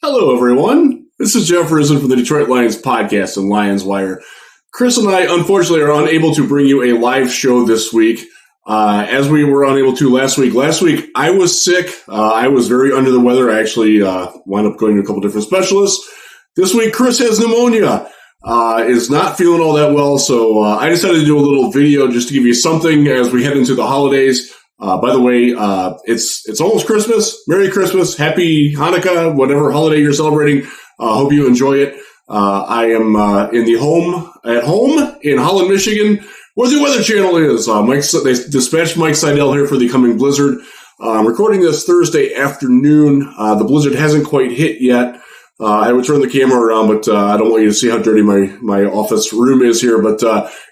Hello, everyone. This is Jeff Risdon from the Detroit Lions podcast and Lions Wire. Chris and I, unfortunately, are unable to bring you a live show this week, as we were unable to last week. Last week, I was sick. I was very under the weather. I actually wound up going to a couple different specialists. This week, Chris has pneumonia, is not feeling all that well, so I decided to do a little video just to give you something as we head into the holidays. By the way, it's almost Christmas. Merry Christmas. Happy Hanukkah, whatever holiday you're celebrating. Hope you enjoy it. I am at home in Holland, Michigan, where the Weather Channel is. They dispatched Mike Seidel here for the coming blizzard. I'm recording this Thursday afternoon. The blizzard hasn't quite hit yet. I would turn the camera around, but I don't want you to see how dirty my office room is here. But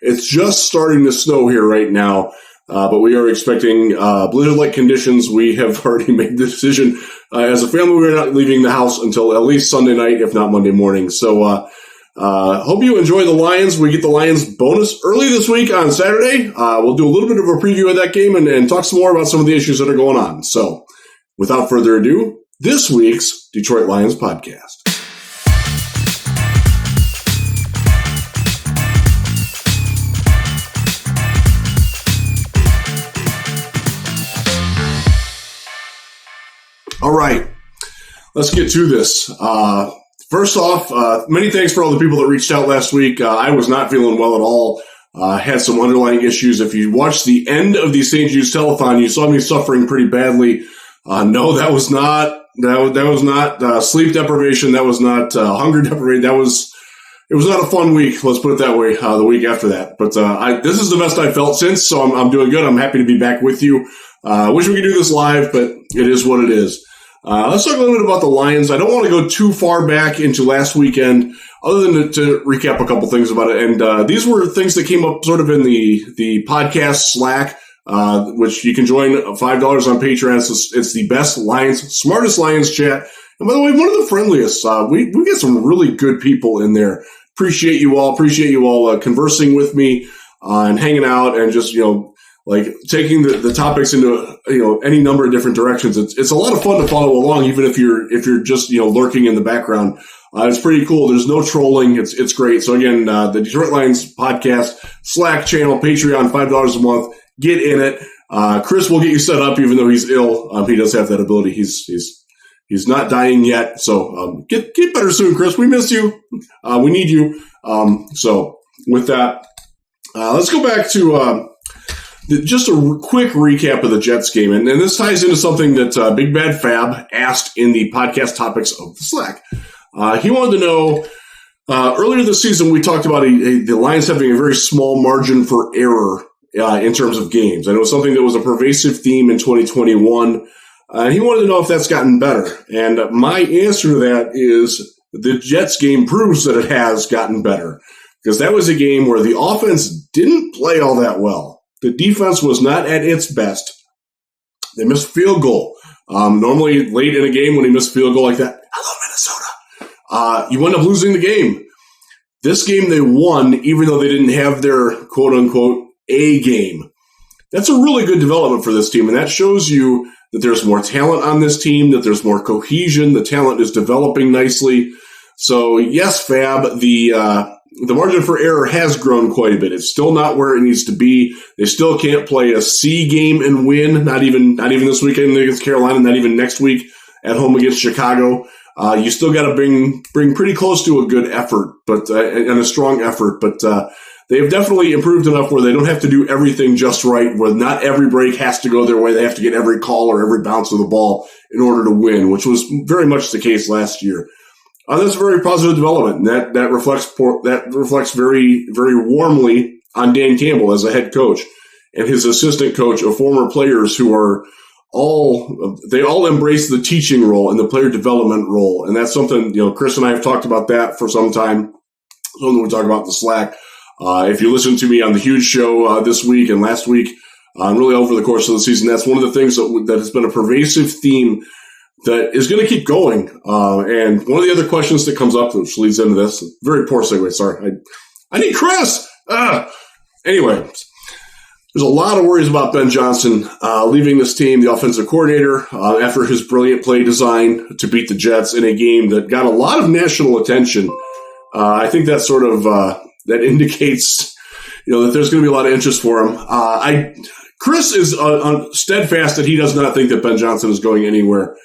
it's just starting to snow here right now. But we are expecting blizzard-like conditions. We have already made the decision. As a family, we're not leaving the house until at least Sunday night, if not Monday morning. So hope you enjoy the Lions. We get the Lions bonus early this week on Saturday. We'll do a little bit of a preview of that game and talk some more about some of the issues that are going on. So without further ado, this week's Detroit Lions podcast. All right, let's get to this. First off, many thanks for all the people that reached out last week. I was not feeling well at all. Had some underlying issues. If you watched the end of the St. Jude's telethon, you saw me suffering pretty badly. No, that was not sleep deprivation. That was not hunger deprivation. It was not a fun week. Let's put it that way. The week after that, but this is the best I felt since. So I'm doing good. I'm happy to be back with you. Wish we could do this live, but it is what it is. Let's talk a little bit about the Lions. I don't want to go too far back into last weekend, other than to recap a couple things about it. And these were things that came up sort of in the podcast Slack, which you can join $5 on Patreon. It's the best Lions, smartest Lions chat. And by the way, one of the friendliest. We get some really good people in there. Appreciate you all conversing with me and hanging out and just, like taking the topics into any number of different directions. It's a lot of fun to follow along, even if you're just lurking in the background. It's pretty cool. There's no trolling. It's great. So again, the Detroit Lions podcast Slack channel, Patreon, $5 a month. Get in it. Chris will get you set up, even though he's ill. He does have that ability. He's not dying yet. So get better soon, Chris. We miss you. We need you. So with that, let's go back to. Just a quick recap of the Jets game, and this ties into something that Big Bad Fab asked in the podcast topics of the Slack. He wanted to know, earlier this season we talked about the Lions having a very small margin for error in terms of games. And it was something that was a pervasive theme in 2021. He wanted to know if that's gotten better. And my answer to that is the Jets game proves that it has gotten better, because that was a game where the offense didn't play all that well. The defense was not at its best. They missed field goal. Normally, late in a game when you miss a field goal like that, hello, Minnesota, you end up losing the game. This game they won, even though they didn't have their quote-unquote A game. That's a really good development for this team, and that shows you that there's more talent on this team, that there's more cohesion, the talent is developing nicely. So, yes, Fab, the margin for error has grown quite a bit. It's still not where it needs to be. They still can't play a C game and win. Not even this weekend against Carolina. Not even next week at home against Chicago. You still got to bring pretty close to a good effort, but and a strong effort. But they've definitely improved enough where they don't have to do everything just right. Where not every break has to go their way. They have to get every call or every bounce of the ball in order to win, which was very much the case last year. That's a very positive development. And that reflects very, very warmly on Dan Campbell as a head coach and his assistant coach of former players who are they all embrace the teaching role and the player development role. And that's something, Chris and I have talked about that for some time. Something we talk about in the Slack. If you listen to me on the Huge Show this week and last week, really over the course of the season, that's one of the things that has been a pervasive theme that is going to keep going. And one of the other questions that comes up, which leads into this, very poor segue, sorry. I need Chris! Anyway, There's a lot of worries about Ben Johnson leaving this team, the offensive coordinator, after his brilliant play design to beat the Jets in a game that got a lot of national attention. I think that sort of that indicates, that there's going to be a lot of interest for him. Chris is steadfast that he does not think that Ben Johnson is going anywhere.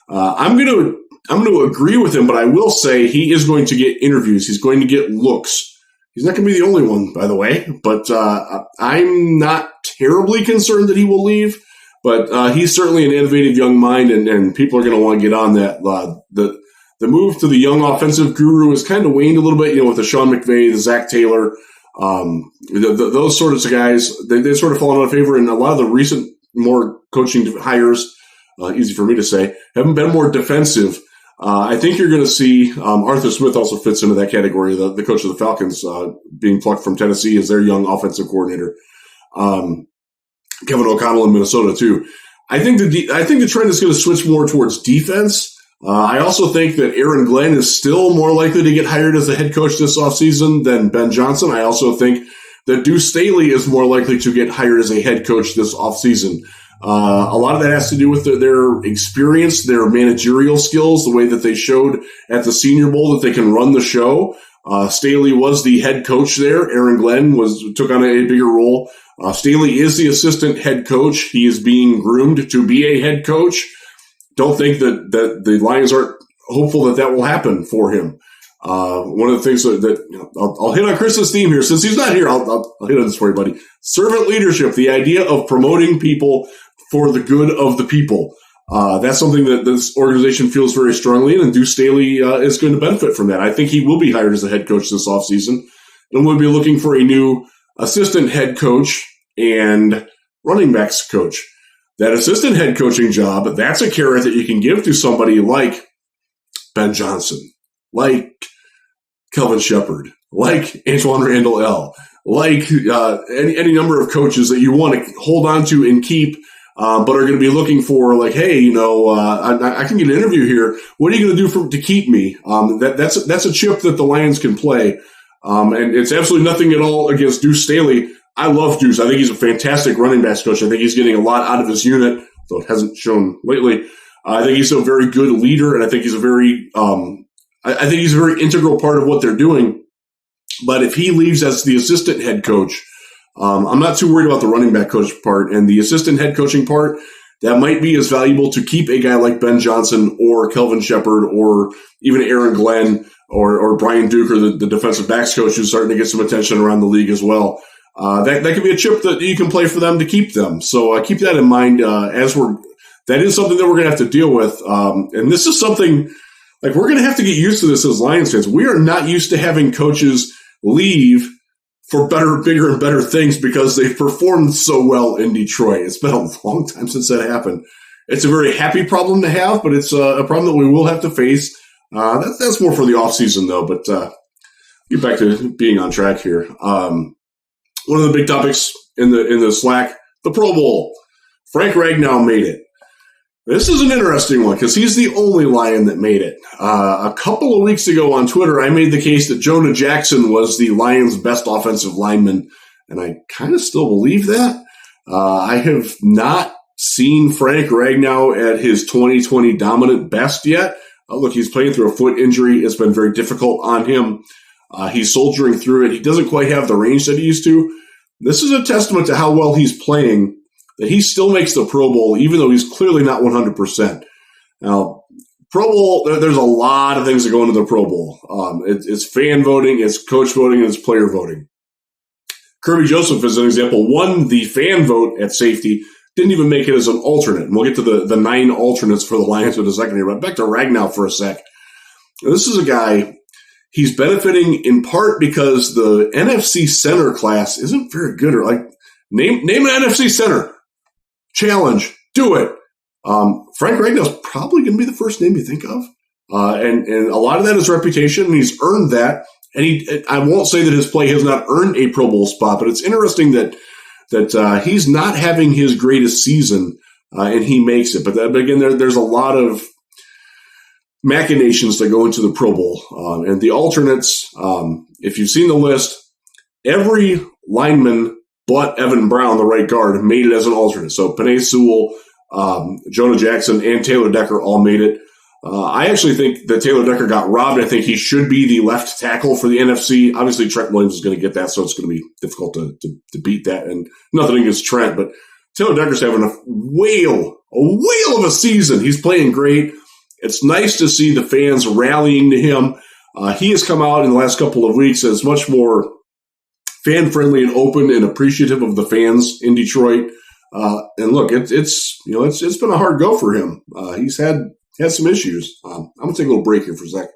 I'm going to agree with him, but I will say he is going to get interviews. He's going to get looks. He's not going to be the only one, by the way, but I'm not terribly concerned that he will leave. But he's certainly an innovative young mind, and people are going to want to get on that. The move to the young offensive guru has kind of waned a little bit, with the Sean McVay, the Zach Taylor, those sorts of guys. They sort of fallen out of favor, and a lot of the recent more coaching hires, easy for me to say, haven't been more defensive. I think you're going to see Arthur Smith also fits into that category, the coach of the Falcons, being plucked from Tennessee as their young offensive coordinator. Kevin O'Connell in Minnesota too. I think the trend is going to switch more towards defense. I also think that Aaron Glenn is still more likely to get hired as the head coach this offseason than Ben Johnson. I also think that Deuce Staley is more likely to get hired as a head coach this offseason. A lot of that has to do with their experience, their managerial skills, the way that they showed at the Senior Bowl that they can run the show. Staley was the head coach there. Aaron Glenn took on a bigger role. Staley is the assistant head coach. He is being groomed to be a head coach. Don't think that the Lions aren't hopeful that will happen for him. One of the things that I'll hit on Chris's theme here. Since he's not here, I'll hit on this for you, buddy. Servant leadership, the idea of promoting people for the good of the people. That's something that this organization feels very strongly in, and Deuce Staley is going to benefit from that. I think he will be hired as a head coach this offseason, and we'll be looking for a new assistant head coach and running backs coach. That assistant head coaching job, that's a carrot that you can give to somebody like Ben Johnson, like Kelvin Shepard, like Antoine Randall L., like any number of coaches that you want to hold on to and keep, but are going to be looking for, like, hey, I can get an interview here. What are you going to do to keep me? That's a chip that the Lions can play, and it's absolutely nothing at all against Deuce Staley. I love Deuce. I think he's a fantastic running backs coach. I think he's getting a lot out of his unit, though it hasn't shown lately. I think he's a very good leader, and I think he's a very integral part of what they're doing. But if he leaves as the assistant head coach, I'm not too worried about the running back coach part, and the assistant head coaching part. That might be as valuable to keep a guy like Ben Johnson or Kelvin Shepard or even Aaron Glenn or Brian Duke or the defensive backs coach who's starting to get some attention around the league as well. That could be a chip that you can play for them to keep them. So keep that in mind that is something that we're going to have to deal with. And this is something, like, we're going to have to get used to this as Lions fans. We are not used to having coaches leave for better, bigger, and better things because they've performed so well in Detroit. It's been a long time since that happened. It's a very happy problem to have, but it's a problem that we will have to face. That's more for the offseason, though. But get back to being on track here. One of the big topics in the Slack, the Pro Bowl. Frank Ragnow made it. This is an interesting one because he's the only Lion that made it. A couple of weeks ago on Twitter, I made the case that Jonah Jackson was the Lions' best offensive lineman, and I kind of still believe that. I have not seen Frank Ragnow at his 2020 dominant best yet. Look, he's playing through a foot injury. It's been very difficult on him. He's soldiering through it. He doesn't quite have the range that he used to. This is a testament to how well he's playing, that he still makes the Pro Bowl, even though he's clearly not 100%. Now, Pro Bowl, there's a lot of things that go into the Pro Bowl. It's fan voting, it's coach voting, and it's player voting. Kirby Joseph, as an example, won the fan vote at safety, didn't even make it as an alternate. And we'll get to the 9 alternates for the Lions in a second here. But back to Ragnow for a sec. Now, this is a guy, he's benefiting in part because the NFC center class isn't very good. Or like, name an NFC center. Challenge. Do it. Frank Ragnow's probably going to be the first name you think of. And a lot of that is reputation, and he's earned that. And I won't say that his play has not earned a Pro Bowl spot, but it's interesting that he's not having his greatest season, and he makes it. But again, there's a lot of machinations that go into the Pro Bowl. And the alternates, if you've seen the list, every lineman but Evan Brown, the right guard, made it as an alternate. So Penei Sewell, Jonah Jackson, and Taylor Decker all made it. I actually think that Taylor Decker got robbed. I think he should be the left tackle for the NFC. Obviously, Trent Williams is going to get that, so it's going to be difficult to beat that. And nothing against Trent, but Taylor Decker's having a whale of a season. He's playing great. It's nice to see the fans rallying to him. He has come out in the last couple of weeks as much more fan-friendly and open and appreciative of the fans in Detroit. And look, it's been a hard go for him. He's had some issues. I'm going to take a little break here for a sec.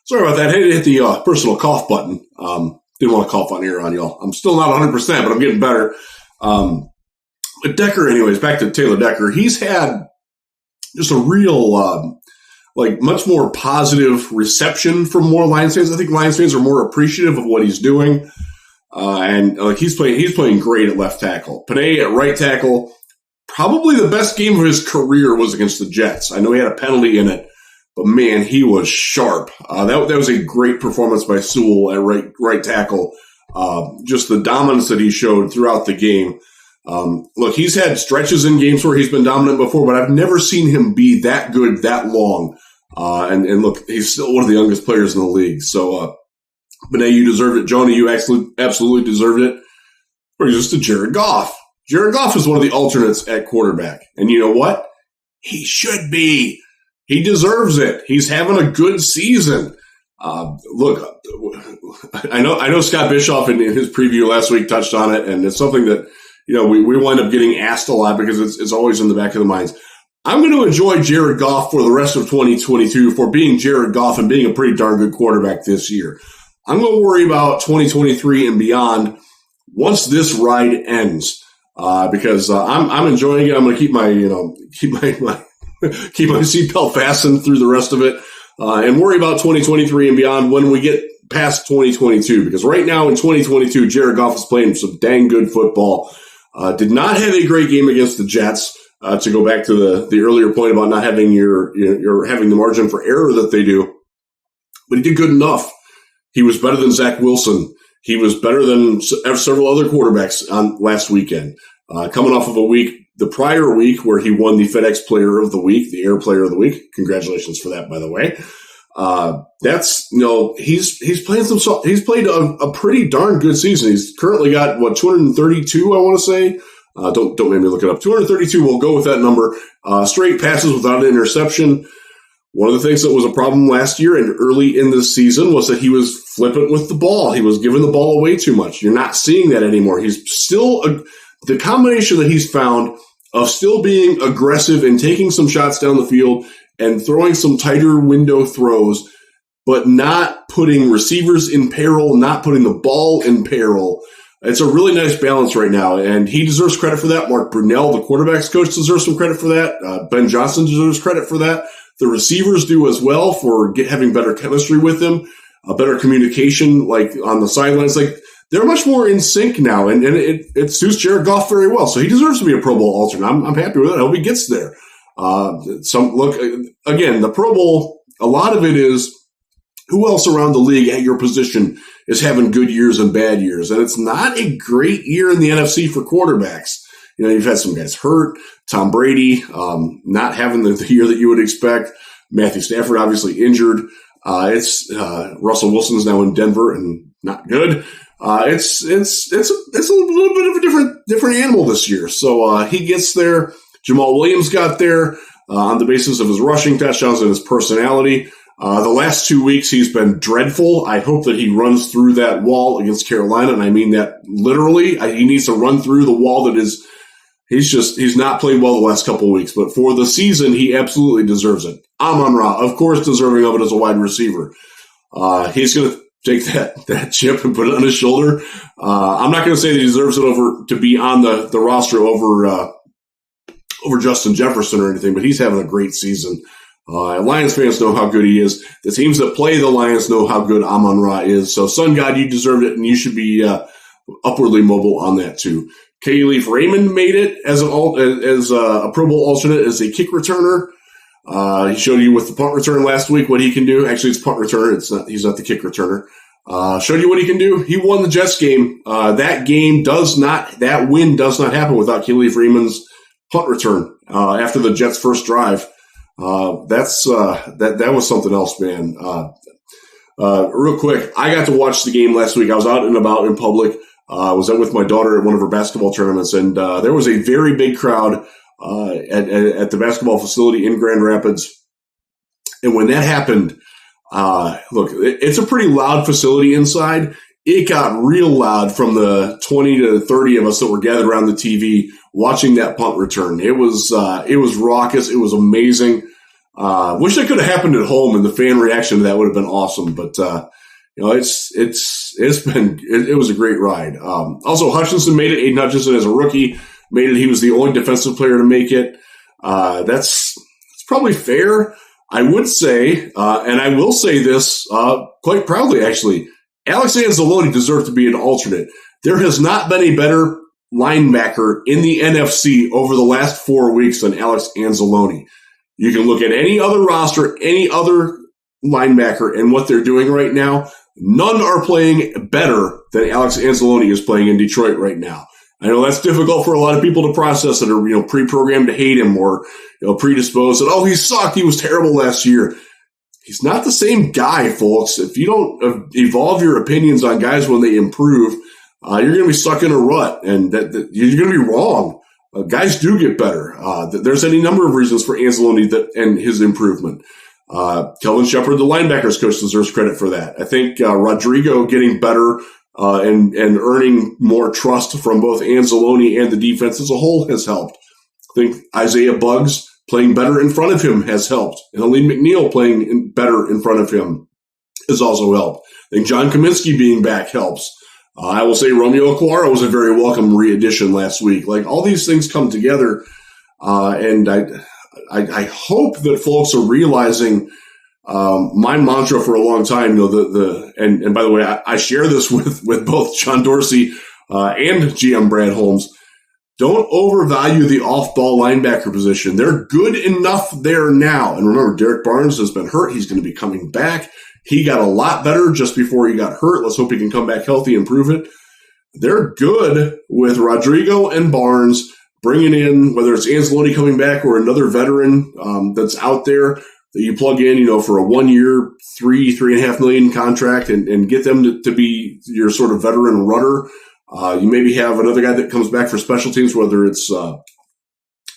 Sorry about that. I had to hit the personal cough button. Didn't want to cough on air on y'all. I'm still not 100%, but I'm getting better. But Decker, anyways, back to Taylor Decker. He's had just a real, much more positive reception from more Lions fans. I think Lions fans are more appreciative of what he's doing. And he's playing great at left tackle. Penei at right tackle. Probably the best game of his career was against the Jets. I know he had a penalty in it, but man, he was sharp. That was a great performance by Sewell at right tackle. Just the dominance that he showed throughout the game. Look, he's had stretches in games where he's been dominant before, but I've never seen him be that good that long. And look, he's still one of the youngest players in the league. So, Penei, you deserved it. Jonah, you absolutely deserved it. Or just to Jared Goff. Jared Goff is one of the alternates at quarterback. And you know what? He should be. He deserves it. He's having a good season. Look, I know Scott Bischoff in his preview last week touched on it, and it's something that, we wind up getting asked a lot because it's always in the back of the minds. I'm going to enjoy Jared Goff for the rest of 2022 for being Jared Goff and being a pretty darn good quarterback this year. I'm going to worry about 2023 and beyond once this ride ends. Because I'm enjoying it. I'm going to keep my seatbelt fastened through the rest of it, and worry about 2023 and beyond when we get past 2022. Because right now in 2022, Jared Goff is playing some dang good football. Did not have a great game against the Jets. To go back to the earlier point about not having your having the margin for error that they do, but he did good enough. He was better than Zach Wilson. He was better than several other quarterbacks on last weekend, coming off of the prior week where he won the FedEx Player of the Week, the Air Player of the Week. Congratulations for that, by the way. He's played a pretty darn good season. He's currently got 232, I want to say. Don't make me look it up. 232. We'll go with that number. Straight passes without an interception. One of the things that was a problem last year and early in this season was that he was flippant with the ball. He was giving the ball away too much. You're not seeing that anymore. He's still the combination that he's found of still being aggressive and taking some shots down the field and throwing some tighter window throws, but not putting receivers in peril, not putting the ball in peril. It's a really nice balance right now, and he deserves credit for that. Mark Brunell, the quarterback's coach, deserves some credit for that. Ben Johnson deserves credit for that. The receivers do as well for having better chemistry with him, a better communication, like on the sidelines. Like they're much more in sync now, and it suits Jared Goff very well. So he deserves to be a Pro Bowl alternate. I'm happy with it. I hope he gets there. Look again, the Pro Bowl. A lot of it is who else around the league at your position is having good years and bad years, and it's not a great year in the NFC for quarterbacks. You've had some guys hurt. Tom Brady not having the year that you would expect. Matthew Stafford obviously injured. Russell Wilson's now in Denver and not good. It's a little bit of a different animal this year. So he gets there. Jamal Williams got there on the basis of his rushing touchdowns and his personality. The last 2 weeks he's been dreadful. I hope that he runs through that wall against Carolina, and I mean that literally. He needs to run through the wall that is. He's not played well the last couple of weeks, but for the season, he absolutely deserves it. Amon-Ra, of course, deserving of it as a wide receiver. He's going to take that chip and put it on his shoulder. I'm not going to say that he deserves it to be on the roster over Justin Jefferson or anything, but he's having a great season. Lions fans know how good he is. The teams that play the Lions know how good Amon-Ra is. So, Sun God, you deserved it, and you should be upwardly mobile on that too. Khalif Raymond made it as a Pro Bowl alternate as a kick returner. He showed you with the punt return last week what he can do. Actually, it's punt returner. He's not the kick returner. Showed you what he can do. He won the Jets game. That win does not happen without Kelly Freeman's punt return after the Jets' first drive. That was something else, man. Real quick, I got to watch the game last week. I was out and about in public. I was out with my daughter at one of her basketball tournaments, and there was a very big crowd at the basketball facility in Grand Rapids. And when that happened, look, it's a pretty loud facility inside. It got real loud from the 20 to 30 of us that were gathered around the TV watching that punt return. It was raucous. It was amazing. Wish that could have happened at home, and the fan reaction to that would have been awesome. But it was a great ride. Also, Hutchinson made it. Aiden Hutchinson, as a rookie, made it. He was the only defensive player to make it. That's probably fair. I would say, and I will say this quite proudly, actually, Alex Anzalone deserved to be an alternate. There has not been a better linebacker in the NFC over the last 4 weeks than Alex Anzalone. You can look at any other roster, any other linebacker, and what they're doing right now. None are playing better than Alex Anzalone is playing in Detroit right now. I know that's difficult for a lot of people to process that are, pre-programmed to hate him or, predisposed that, oh, he sucked. He was terrible last year. He's not the same guy, folks. If you don't evolve your opinions on guys when they improve, you're going to be stuck in a rut, and that you're going to be wrong. Guys do get better. There's any number of reasons for Anzalone and his improvement. Kelvin Shepard, the linebackers coach, deserves credit for that. I think Rodrigo getting better and earning more trust from both Anzalone and the defense as a whole has helped. I think Isaiah Buggs playing better in front of him has helped. And Aline McNeil playing better in front of him has also helped. I think John Kaminsky being back helps. I will say Romeo Okwara was a very welcome re-addition last week. Like, all these things come together, and I hope that folks are realizing my mantra for a long time. And by the way, I share this with both John Dorsey and GM Brad Holmes. Don't overvalue the off-ball linebacker position. They're good enough there now. And remember, Derek Barnes has been hurt. He's going to be coming back. He got a lot better just before he got hurt. Let's hope he can come back healthy and prove it. They're good with Rodrigo and Barnes bringing in, whether it's Anzalone coming back or another veteran that's out there that you plug in, for a 1 year, $3.5 million contract and get them to be your sort of veteran rudder. You maybe have another guy that comes back for special teams, whether it's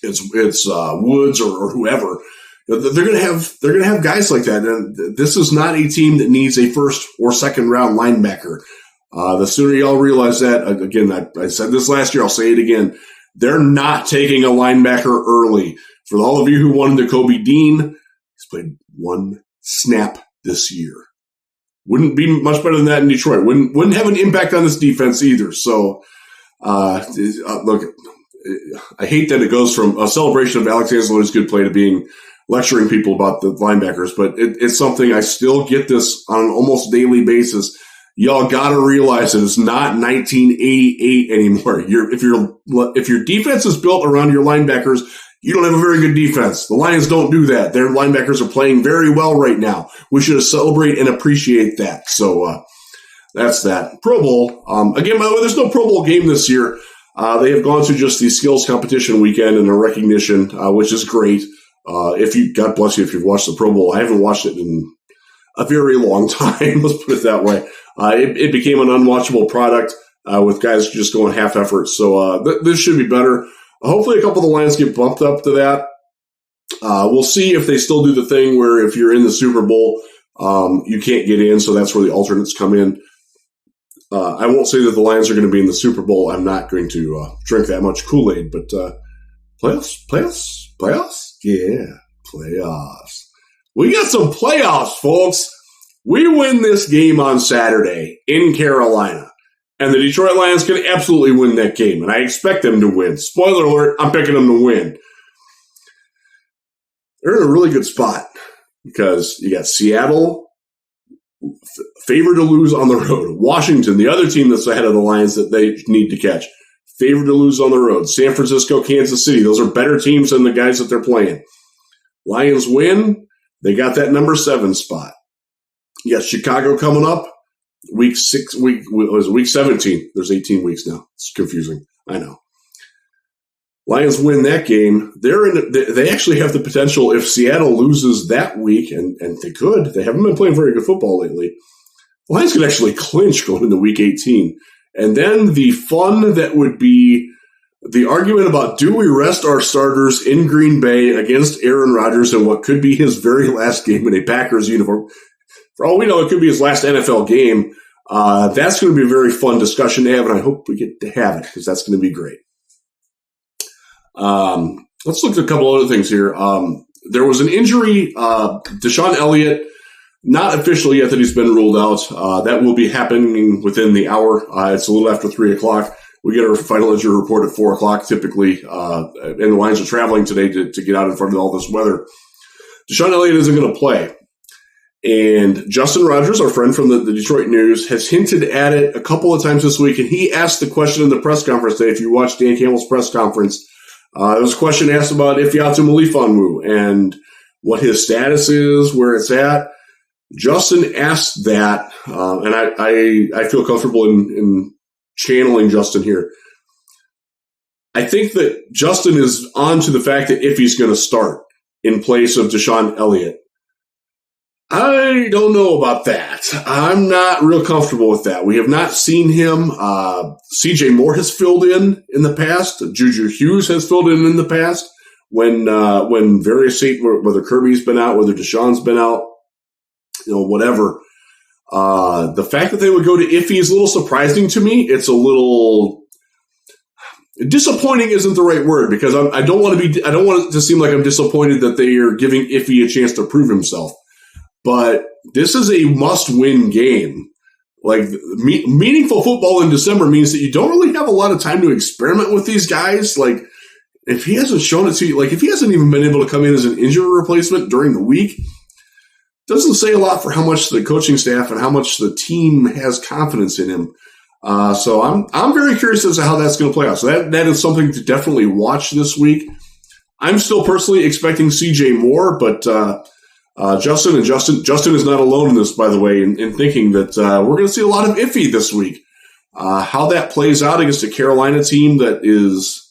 Woods or whoever. They're going to have guys like that. And this is not a team that needs a first or second round linebacker. The sooner y'all realize that, again, I said this last year, I'll say it again. They're not taking a linebacker early. For all of you who wanted Kobe Dean, he's played one snap this year. Wouldn't be much better than that in Detroit. Wouldn't have an impact on this defense either. So, look, I hate that it goes from a celebration of Alex Anzalone's good play to being lecturing people about the linebackers, but it's something I still get this on an almost daily basis. Y'all got to realize that it's not 1988 anymore. If your defense is built around your linebackers, you don't have a very good defense. The Lions don't do that. Their linebackers are playing very well right now. We should celebrate and appreciate that. So that's that. Pro Bowl. Again, by the way, there's no Pro Bowl game this year. They have gone to just the skills competition weekend and a recognition, which is great. God bless you if you've watched the Pro Bowl. I haven't watched it in a very long time. Let's put it that way. It became an unwatchable product with guys just going half effort. So this should be better. Hopefully a couple of the Lions get bumped up to that. We'll see if they still do the thing where if you're in the Super Bowl, you can't get in. So that's where the alternates come in. I won't say that the Lions are going to be in the Super Bowl. I'm not going to drink that much Kool-Aid, but playoffs? Yeah, playoffs. We got some playoffs, folks. We win this game on Saturday in Carolina, and the Detroit Lions can absolutely win that game, and I expect them to win. Spoiler alert, I'm picking them to win. They're in a really good spot because you got Seattle, favored to lose on the road. Washington, the other team that's ahead of the Lions that they need to catch, favored to lose on the road. San Francisco, Kansas City, those are better teams than the guys that they're playing. Lions win, they got that number 7 spot. You got Chicago coming up. week 17. There's 18 weeks now. It's confusing. I know. Lions win that game. They actually have the potential, if Seattle loses that week, and they could. They haven't been playing very good football lately. The Lions could actually clinch going into week 18. And then the fun that would be the argument about, do we rest our starters in Green Bay against Aaron Rodgers in what could be his very last game in a Packers uniform? For all we know, it could be his last NFL game. That's going to be a very fun discussion to have, and I hope we get to have it because that's going to be great. Let's look at a couple other things here. There was an injury, DeShon Elliott, not official yet that he's been ruled out. That will be happening within the hour. It's a little after 3 o'clock. We get our final injury report at 4 o'clock typically, and the Lions are traveling today to get out in front of all this weather. DeShon Elliott isn't going to play. And Justin Rogers, our friend from the Detroit News, has hinted at it a couple of times this week, and he asked the question in the press conference today. If you watched Dan Campbell's press conference, there was a question asked about Ifeatu Melifonwu and what his status is, where it's at. Justin asked that, and I feel comfortable in channeling Justin here. I think that Justin is on to the fact that Iffy's going to start in place of DeShon Elliott. I don't know about that. I'm not real comfortable with that. We have not seen him. CJ Moore has filled in the past. Juju Hughes has filled in the past when various whether Kirby's been out, whether DeShon's been out, whatever. The fact that they would go to Iffy is a little surprising to me. It's a little disappointing isn't the right word, because I don't want it to seem like I'm disappointed that they are giving Iffy a chance to prove himself. But this is a must-win game. Like, meaningful football in December means that you don't really have a lot of time to experiment with these guys. Like, if he hasn't shown it to you, like if he hasn't even been able to come in as an injury replacement during the week, doesn't say a lot for how much the coaching staff and how much the team has confidence in him. So I'm very curious as to how that's going to play out. So that is something to definitely watch this week. I'm still personally expecting CJ Moore, but Justin is not alone in this, by the way, in thinking that we're going to see a lot of Iffy this week. How that plays out against a Carolina team that is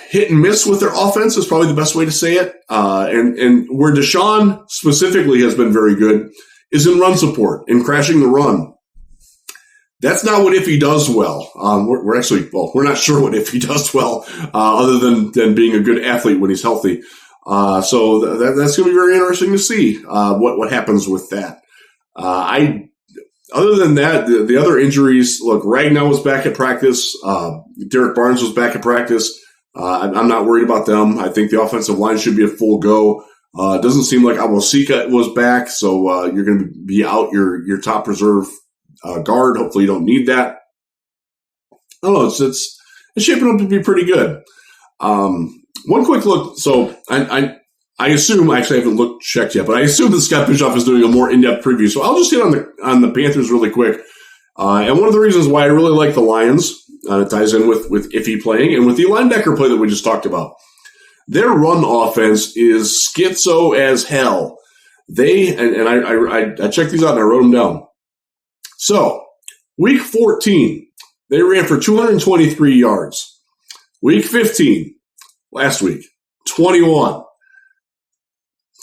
hit and miss with their offense is probably the best way to say it. And where DeShon specifically has been very good is in run support, in crashing the run. That's not what Iffy does well. We're not sure what Iffy does well, other than being a good athlete when he's healthy. So that's going to be very interesting to see what happens with that. Other than that, the other injuries, look, Ragnow was back at practice. Derek Barnes was back at practice. I'm not worried about them. I think the offensive line should be a full go. It doesn't seem like Awosika was back, so you're going to be out your top reserve guard. Hopefully you don't need that. I don't know. It's shaping up to be pretty good. One quick look. So I assume, actually I haven't checked yet, but I assume that Scott Bischoff is doing a more in-depth preview. So I'll just hit on the Panthers really quick. And one of the reasons why I really like the Lions, it ties in with Iffy playing and with the linebacker play that we just talked about. Their run offense is schizo as hell. I checked these out and I wrote them down. So, week 14, they ran for 223 yards. Week 15, last week, 21.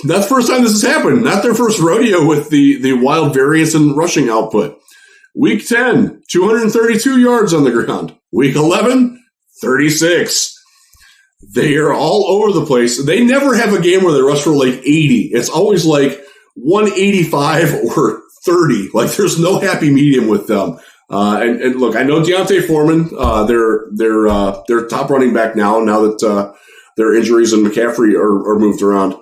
That's the first time this has happened. Not their first rodeo with the wild variance in rushing output. Week 10, 232 yards on the ground. Week 11, 36. They are all over the place. They never have a game where they rush for like 80. It's always like 185 or 30. Like, there's no happy medium with them. And look, I know Deontay Foreman, their top running back now that their injuries and McCaffrey are moved around.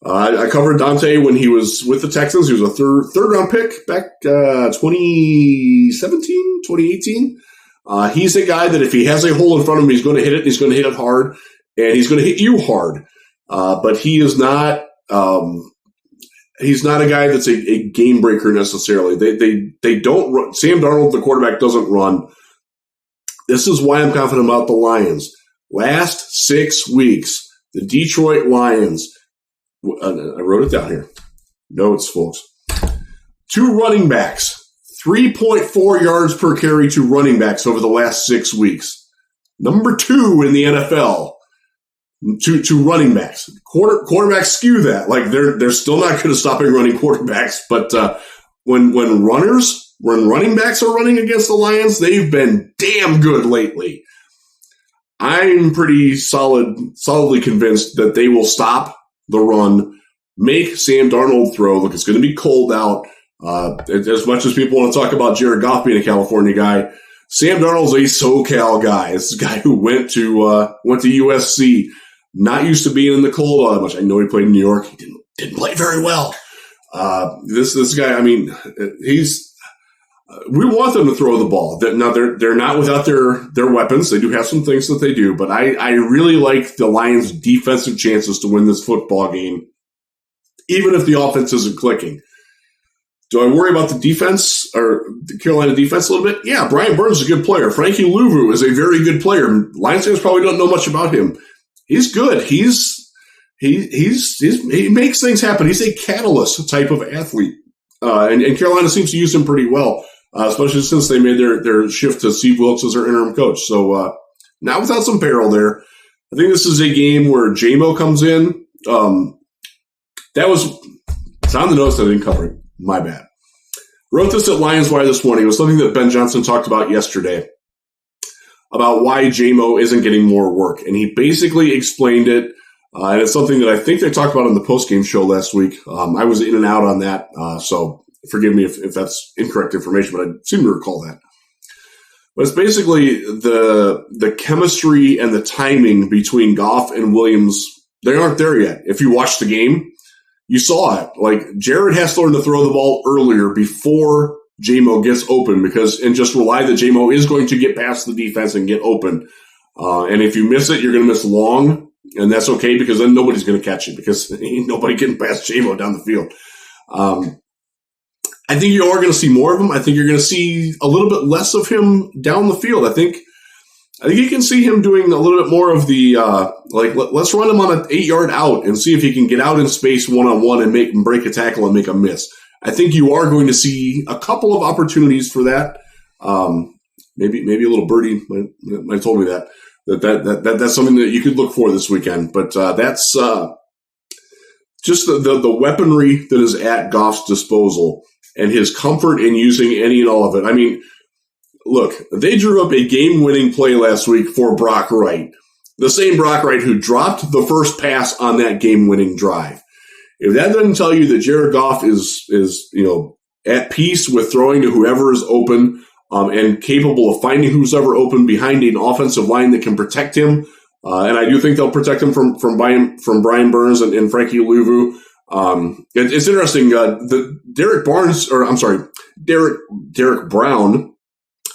I covered Dante when he was with the Texans. He was a third round pick back 2017, 2018. He's a guy that if he has a hole in front of him, he's going to hit it. He's going to hit it hard, and he's going to hit you hard. But he is not. He's not a guy that's a game breaker necessarily. They don't run. Sam Darnold, the quarterback, doesn't run. This is why I'm confident about the Lions. Last 6 weeks, the Detroit Lions. I wrote it down here. Notes, folks. 2 running backs, 3.4 yards per carry to running backs over the last 6 weeks. Number 2 in the NFL to running backs. Quarterbacks skew that. Like they're still not good at stopping running quarterbacks, but when running backs are running against the Lions, they've been damn good lately. I'm pretty solidly convinced that they will stop the run, make Sam Darnold throw. Look, it's going to be cold out. As much as people want to talk about Jared Goff being a California guy, Sam Darnold's a SoCal guy. It's a guy who went to USC, not used to being in the cold all that much. I know he played in New York. He didn't play very well. This guy, I mean, we want them to throw the ball. Now they're not without their weapons. They do have some things that they do, but I really like the Lions' defensive chances to win this football game, even if the offense isn't clicking. Do I worry about the defense or the Carolina defense a little bit? Yeah, Brian Burns is a good player. Frankie Louvu is a very good player. Lions fans probably don't know much about him. He's good. He makes things happen. He's a catalyst type of athlete, and Carolina seems to use him pretty well. Especially since they made their shift to Steve Wilkes as their interim coach. So not without some peril there. I think this is a game where J-Mo comes in. It's on the notes that I didn't cover it. My bad. Wrote this at Lions Wire this morning. It was something that Ben Johnson talked about yesterday about why J-Mo isn't getting more work. And he basically explained it. And it's something that I think they talked about on the postgame show last week. I was in and out on that. So forgive me if that's incorrect information, but I seem to recall that. But it's basically the chemistry and the timing between Goff and Williams. They aren't there yet. If you watch the game, you saw it. Like Jared has to learn to throw the ball earlier before J-Mo gets open and just rely that J-Mo is going to get past the defense and get open. And if you miss it, you're going to miss long, and that's okay because then nobody's going to catch it because ain't nobody getting past J-Mo down the field. I think you are going to see more of him. I think you're going to see a little bit less of him down the field. I think you can see him doing a little bit more of the let's run him on an 8-yard out and see if he can get out in space one-on-one and break a tackle and make a miss. I think you are going to see a couple of opportunities for that. Maybe a little birdie might have told me that's something that you could look for this weekend. But that's just the weaponry that is at Goff's disposal and his comfort in using any and all of it. I mean, look, they drew up a game-winning play last week for Brock Wright, the same Brock Wright who dropped the first pass on that game-winning drive. If that doesn't tell you that Jared Goff is at peace with throwing to whoever is open and capable of finding who's ever open behind an offensive line that can protect him, and I do think they'll protect him from Brian Burns and Frankie Louvu. It's interesting. Derek Brown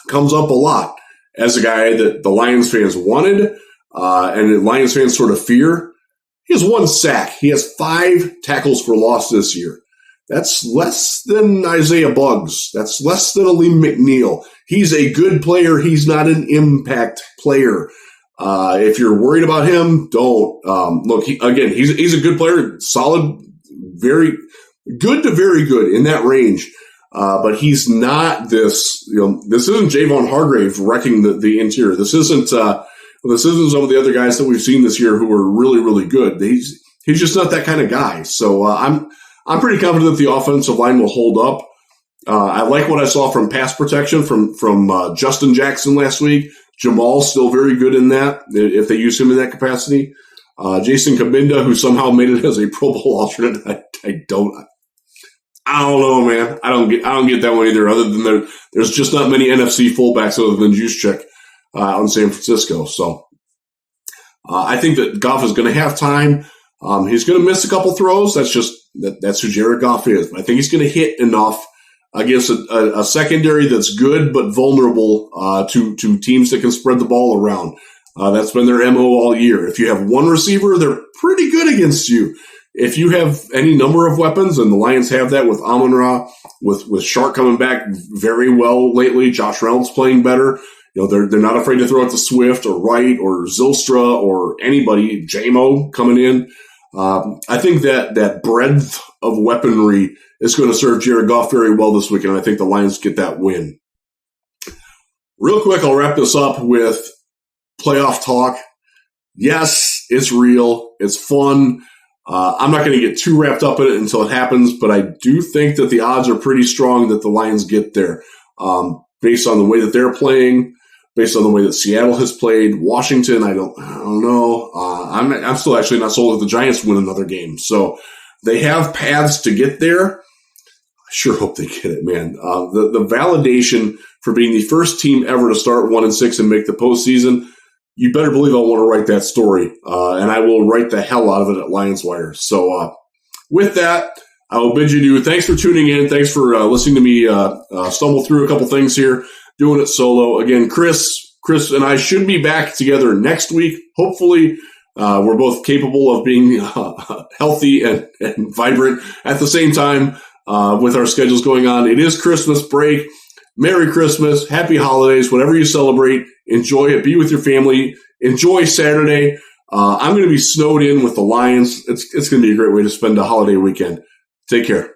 comes up a lot as a guy that the Lions fans wanted, and the Lions fans sort of fear. He has 1 sack. He has 5 tackles for loss this year. That's less than Isaiah Buggs. That's less than Aleem McNeil. He's a good player. He's not an impact player. If you're worried about him, don't. Look, he's a good player, solid, very good to very good in that range. But he's not this, this isn't Javon Hargrave wrecking the interior. This isn't some of the other guys that we've seen this year who are really, really good. He's just not that kind of guy. So I'm pretty confident that the offensive line will hold up. I like what I saw from pass protection from Justin Jackson last week. Jamal's still very good in that if they use him in that capacity. Jason Kabinda, who somehow made it as a Pro Bowl alternate, I don't know, man. I don't get that one either. Other than there's just not many NFC fullbacks other than Juszczyk out in San Francisco. So I think that Goff is going to have time. He's going to miss a couple throws. That's who Jared Goff is. But I think he's going to hit enough against a secondary that's good but vulnerable to teams that can spread the ball around. That's been their MO all year. If you have one receiver, they're pretty good against you. If you have any number of weapons, and the Lions have that with Amon-Ra, with Shark coming back very well lately, Josh Reynolds playing better. They're not afraid to throw it to Swift or Wright or Zylstra or anybody, J-Mo coming in. I think that breadth of weaponry is going to serve Jared Goff very well this weekend. I think the Lions get that win. Real quick, I'll wrap this up with playoff talk. Yes, it's real. It's fun. I'm not going to get too wrapped up in it until it happens, but I do think that the odds are pretty strong that the Lions get there, based on the way that they're playing, based on the way that Seattle has played. Washington, I don't know. I'm still actually not sold that the Giants win another game. So they have paths to get there. I sure hope they get it, man. The validation for being the first team ever to start 1-6 and make the postseason, you better believe I want to write that story, and I will write the hell out of it at Lions Wire. So with that, I will bid you adieu. Thanks for tuning in. Thanks for listening to me stumble through a couple things here, doing it solo. Again, Chris and I should be back together next week. Hopefully, we're both capable of being healthy and vibrant at the same time with our schedules going on. It is Christmas break. Merry Christmas, happy holidays, whatever you celebrate, enjoy it, be with your family, enjoy Saturday. I'm going to be snowed in with the Lions. It's going to be a great way to spend a holiday weekend. Take care.